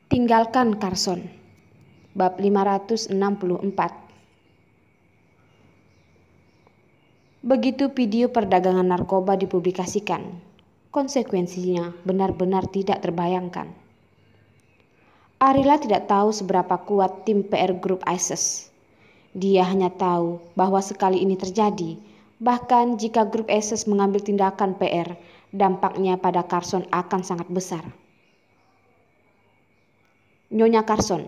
Tinggalkan Carson. Bab 564. Begitu video perdagangan narkoba dipublikasikan, konsekuensinya benar-benar tidak terbayangkan. Arila tidak tahu seberapa kuat tim PR Group ISIS. Dia hanya tahu bahwa sekali ini terjadi, bahkan jika Grup ISIS mengambil tindakan PR, dampaknya pada Carson akan sangat besar. Nyonya Carson,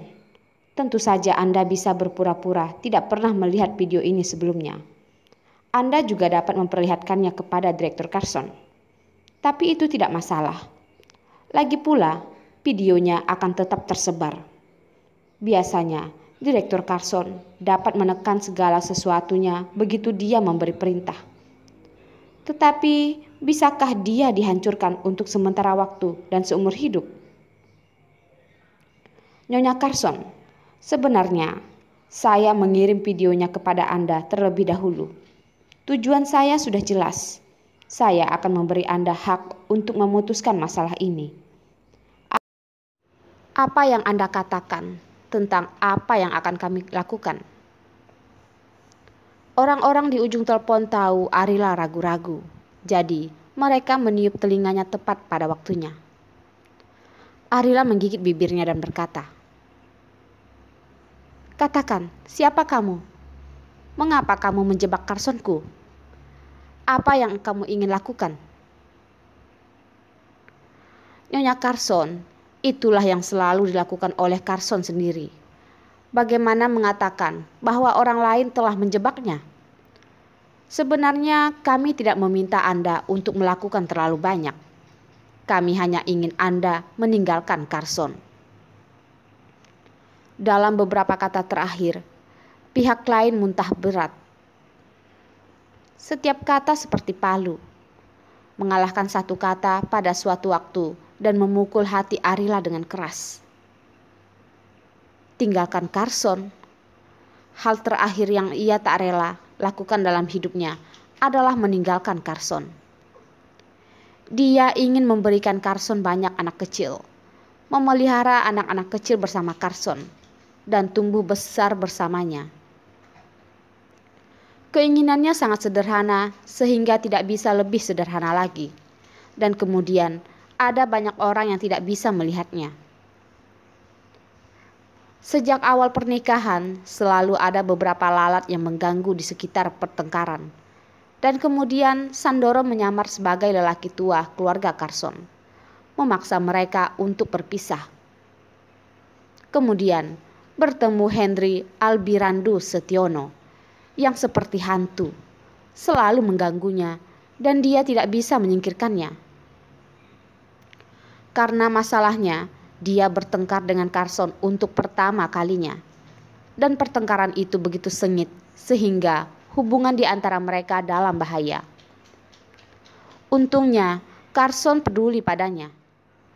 tentu saja Anda bisa berpura-pura tidak pernah melihat video ini sebelumnya. Anda juga dapat memperlihatkannya kepada Direktur Carson. Tapi itu tidak masalah. Lagi pula, videonya akan tetap tersebar. Biasanya, Direktur Carson dapat menekan segala sesuatunya begitu dia memberi perintah. Tetapi, bisakah dia dihancurkan untuk sementara waktu dan seumur hidup? Nyonya Carson, sebenarnya saya mengirim videonya kepada Anda terlebih dahulu. Tujuan saya sudah jelas. Saya akan memberi Anda hak untuk memutuskan masalah ini. Apa yang Anda katakan tentang apa yang akan kami lakukan? Orang-orang di ujung telepon tahu Arila ragu-ragu. Jadi, mereka meniup telinganya tepat pada waktunya. Arila menggigit bibirnya dan berkata, "Katakan, siapa kamu? Mengapa kamu menjebak Carsonku? Apa yang kamu ingin lakukan?" Nyonya Carson, itulah yang selalu dilakukan oleh Carson sendiri. Bagaimana mengatakan bahwa orang lain telah menjebaknya? Sebenarnya kami tidak meminta Anda untuk melakukan terlalu banyak. Kami hanya ingin Anda meninggalkan Carson. Dalam beberapa kata terakhir, pihak lain muntah berat. Setiap kata seperti palu, mengalahkan satu kata pada suatu waktu dan memukul hati Arila dengan keras. Tinggalkan Carson. Hal terakhir yang ia tak rela lakukan dalam hidupnya adalah meninggalkan Carson. Dia ingin memberikan Carson banyak anak kecil, memelihara anak-anak kecil bersama Carson, dan tumbuh besar bersamanya. Keinginannya sangat sederhana sehingga tidak bisa lebih sederhana lagi. Dan kemudian ada banyak orang yang tidak bisa melihatnya. Sejak awal pernikahan selalu ada beberapa lalat yang mengganggu di sekitar pertengkaran. Dan kemudian Sandoro menyamar sebagai lelaki tua keluarga Carson, memaksa mereka untuk berpisah. Kemudian bertemu Henry Albirandu Setiono yang seperti hantu, selalu mengganggunya dan dia tidak bisa menyingkirkannya. Karena masalahnya, dia bertengkar dengan Carson untuk pertama kalinya. Dan pertengkaran itu begitu sengit sehingga hubungan di antara mereka dalam bahaya. Untungnya, Carson peduli padanya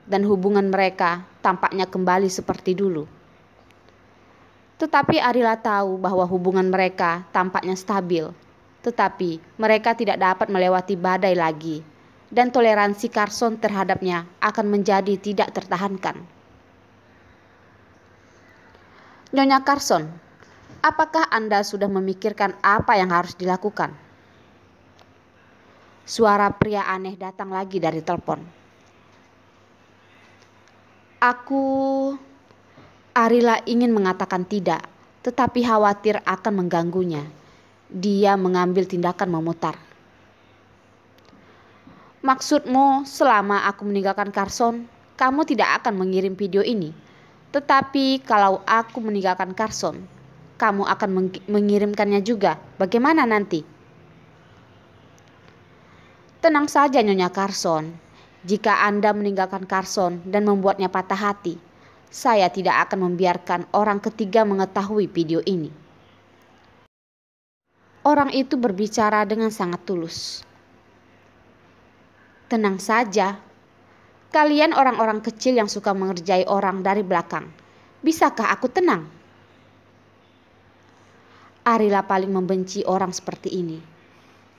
dan hubungan mereka tampaknya kembali seperti dulu. Tetapi Arila tahu bahwa hubungan mereka tampaknya stabil, tetapi mereka tidak dapat melewati badai lagi, dan toleransi Carson terhadapnya akan menjadi tidak tertahankan. Nyonya Carson, apakah Anda sudah memikirkan apa yang harus dilakukan? Suara pria aneh datang lagi dari telepon. Arila ingin mengatakan tidak, tetapi khawatir akan mengganggunya. Dia mengambil tindakan memutar. Maksudmu selama aku meninggalkan Carson, kamu tidak akan mengirim video ini. Tetapi kalau aku meninggalkan Carson, kamu akan mengirimkannya juga. Bagaimana nanti? Tenang saja Nyonya Carson. Jika Anda meninggalkan Carson dan membuatnya patah hati, saya tidak akan membiarkan orang ketiga mengetahui video ini. Orang itu berbicara dengan sangat tulus. Tenang saja. Kalian orang-orang kecil yang suka mengerjai orang dari belakang. Bisakah aku tenang? Arila paling membenci orang seperti ini.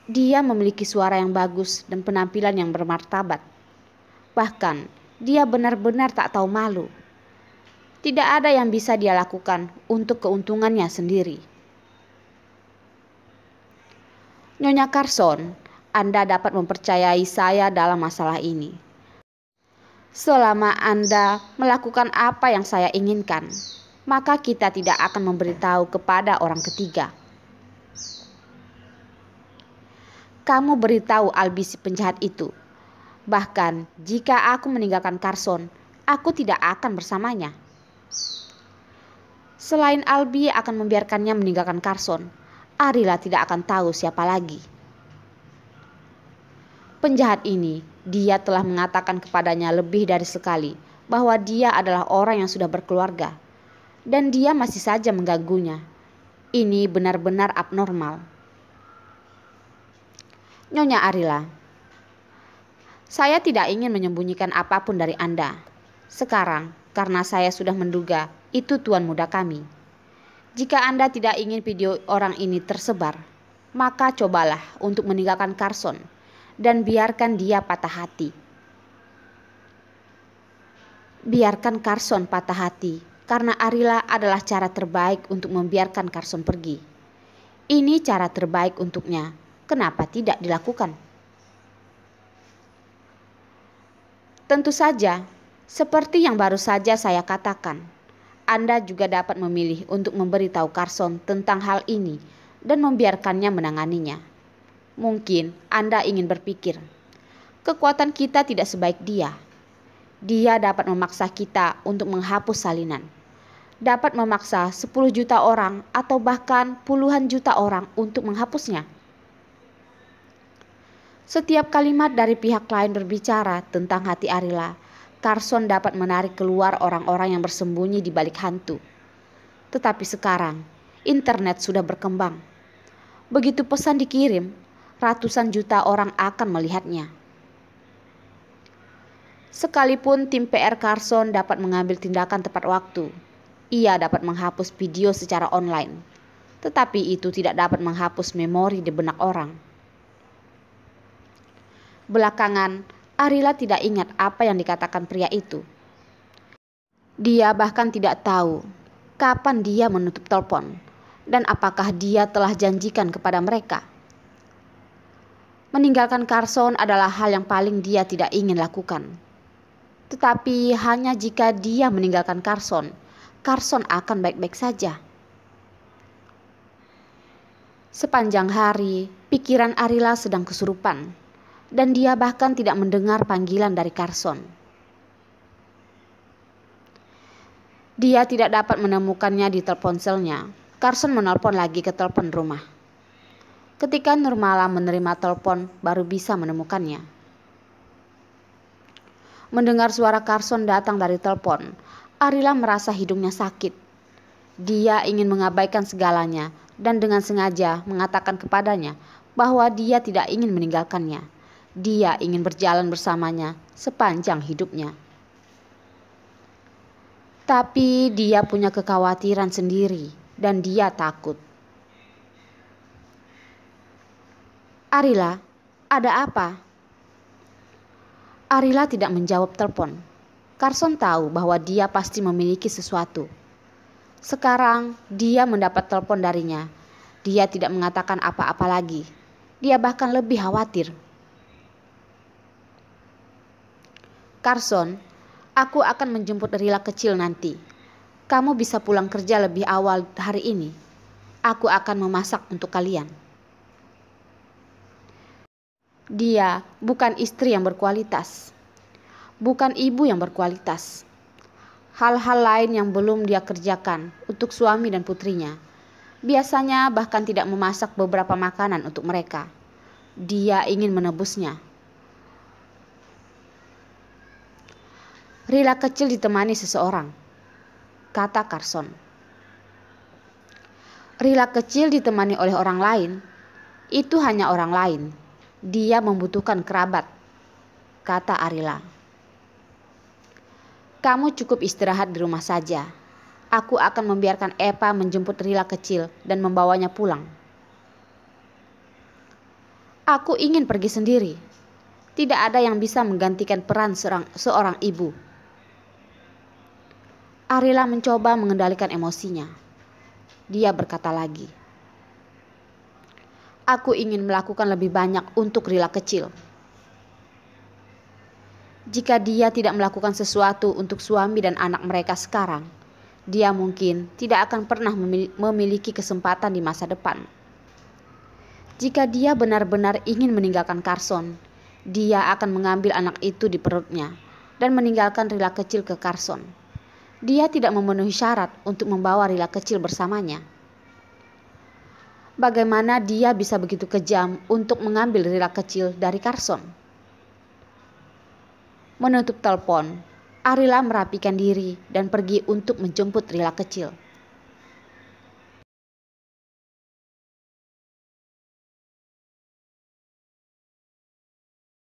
Dia memiliki suara yang bagus dan penampilan yang bermartabat. Bahkan, dia benar-benar tak tahu malu. Tidak ada yang bisa dia lakukan untuk keuntungannya sendiri. Nyonya Carson, Anda dapat mempercayai saya dalam masalah ini. Selama Anda melakukan apa yang saya inginkan, maka kita tidak akan memberitahu kepada orang ketiga. Kamu beritahu Albi si penjahat itu. Bahkan jika aku meninggalkan Carson, aku tidak akan bersamanya. Selain Albi akan membiarkannya meninggalkan Carson, Arila tidak akan tahu siapa lagi. Penjahat ini, dia telah mengatakan kepadanya lebih dari sekali bahwa dia adalah orang yang sudah berkeluarga. Dan dia masih saja mengganggunya. Ini benar-benar abnormal. Nyonya Arila, saya tidak ingin menyembunyikan apapun dari Anda. Sekarang, karena saya sudah menduga itu tuan muda kami. Jika Anda tidak ingin video orang ini tersebar, maka cobalah untuk meninggalkan Carson dan biarkan dia patah hati. Biarkan Carson patah hati, karena Arila adalah cara terbaik untuk membiarkan Carson pergi. Ini cara terbaik untuknya. Kenapa tidak dilakukan? Tentu saja, seperti yang baru saja saya katakan, Anda juga dapat memilih untuk memberitahu Carson tentang hal ini dan membiarkannya menanganinya. Mungkin Anda ingin berpikir, kekuatan kita tidak sebaik dia. Dia dapat memaksa kita untuk menghapus salinan. Dapat memaksa 10 juta orang atau bahkan puluhan juta orang untuk menghapusnya. Setiap kalimat dari pihak lain berbicara tentang hati Arila, Carson dapat menarik keluar orang-orang yang bersembunyi di balik hantu. Tetapi sekarang, internet sudah berkembang. Begitu pesan dikirim, ratusan juta orang akan melihatnya. Sekalipun tim PR Carson dapat mengambil tindakan tepat waktu, ia dapat menghapus video secara online. Tetapi itu tidak dapat menghapus memori di benak orang. Belakangan, Arila tidak ingat apa yang dikatakan pria itu. Dia bahkan tidak tahu kapan dia menutup telepon dan apakah dia telah janjikan kepada mereka. Meninggalkan Carson adalah hal yang paling dia tidak ingin lakukan. Tetapi hanya jika dia meninggalkan Carson, Carson akan baik-baik saja. Sepanjang hari, pikiran Arila sedang kesurupan. Dan dia bahkan tidak mendengar panggilan dari Carson. Dia tidak dapat menemukannya di teleponselnya. Carson menelpon lagi ke telepon rumah. Ketika Nurmala menerima telepon, baru bisa menemukannya. Mendengar suara Carson datang dari telepon, Arila merasa hidungnya sakit. Dia ingin mengabaikan segalanya dan dengan sengaja mengatakan kepadanya bahwa dia tidak ingin meninggalkannya. Dia ingin berjalan bersamanya sepanjang hidupnya. Tapi dia punya kekhawatiran sendiri dan dia takut. Arila, ada apa? Arila tidak menjawab telepon. Carson tahu bahwa dia pasti memiliki sesuatu. Sekarang dia mendapat telepon darinya. Dia tidak mengatakan apa-apa lagi. Dia bahkan lebih khawatir. Carson, aku akan menjemput Rila kecil nanti. Kamu bisa pulang kerja lebih awal hari ini. Aku akan memasak untuk kalian. Dia bukan istri yang berkualitas. Bukan ibu yang berkualitas. Hal-hal lain yang belum dia kerjakan untuk suami dan putrinya. Biasanya bahkan tidak memasak beberapa makanan untuk mereka. Dia ingin menebusnya. Rila kecil ditemani seseorang, kata Carson. Rila kecil ditemani oleh orang lain, itu hanya orang lain. Dia membutuhkan kerabat, kata Arila. Kamu cukup istirahat di rumah saja. Aku akan membiarkan Eva menjemput Rila kecil dan membawanya pulang. Aku ingin pergi sendiri. Tidak ada yang bisa menggantikan peran seorang ibu. Arila mencoba mengendalikan emosinya. Dia berkata lagi, "Aku ingin melakukan lebih banyak untuk Rila kecil. Jika dia tidak melakukan sesuatu untuk suami dan anak mereka sekarang, dia mungkin tidak akan pernah memiliki kesempatan di masa depan. Jika dia benar-benar ingin meninggalkan Carson, dia akan mengambil anak itu di perutnya dan meninggalkan Rila kecil ke Carson. Dia tidak memenuhi syarat untuk membawa Rila kecil bersamanya. Bagaimana dia bisa begitu kejam untuk mengambil Rila kecil dari Carson?" Menutup telepon, Arila merapikan diri dan pergi untuk menjemput Rila kecil.